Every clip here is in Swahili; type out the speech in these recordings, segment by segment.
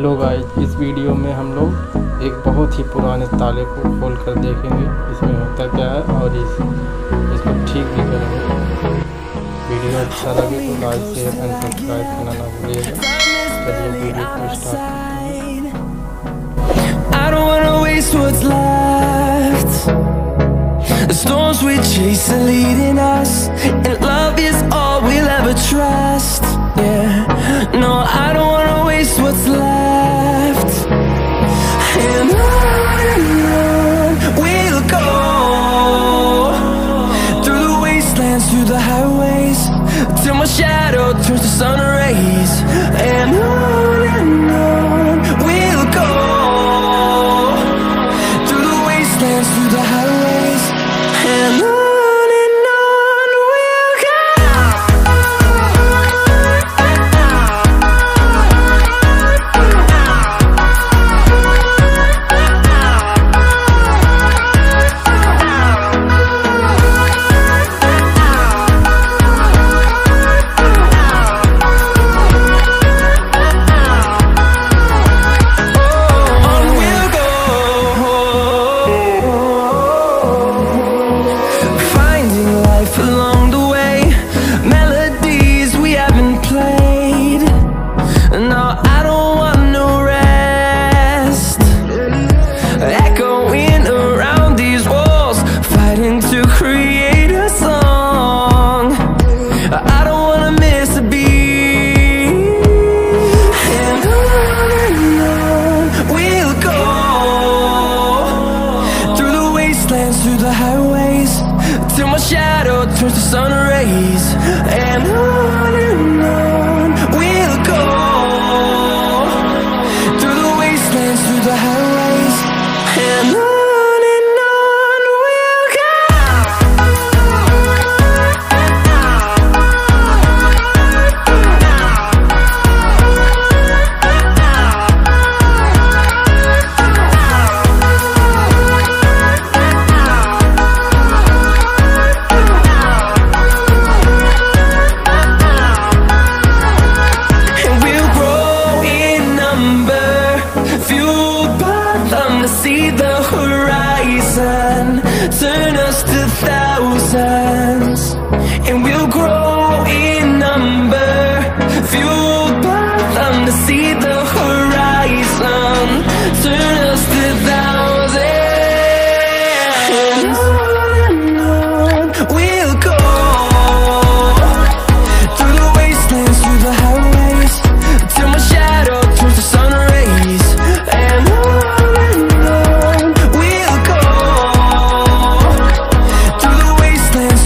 Hello guys, इस वीडियो में हम लोग एक बहुत ही पुराने ताले को खोल कर देखेंगे इसमें होता क्या है और इसको ठीक भी करेंगे। वीडियो अच्छा लगे तो लाइक शेयर एंड सब्सक्राइब करना ना भूलिएगा। चलिए वीडियो को start what's left, and on we'll go, through the wastelands, through the highways, till my shadow turns to sun rays. And on we'll go, through the wastelands, through the highways, and on. Through the highways, till my shadow turns to sun rays. And on we'll go, through the wastelands, through the highways, and on we'll go. See the horizon turn us to thousands, and we'll grow in number, fueled by them to see the horizon turn us to thousands. And on we'll go, through the wastelands, through the highways, till my shadow turns to sun rays. And we'll go, through the wastelands,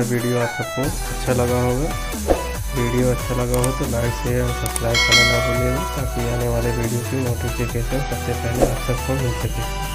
video आप सबको अच्छा लगा होगा। वीडियो अच्छा लगा हो तो like share और सब्सक्राइब करना ना भूलिएगा, ताकि आने वाले वीडियो की नोटिफिकेशन सबसे पहले आप सबको मिल सके।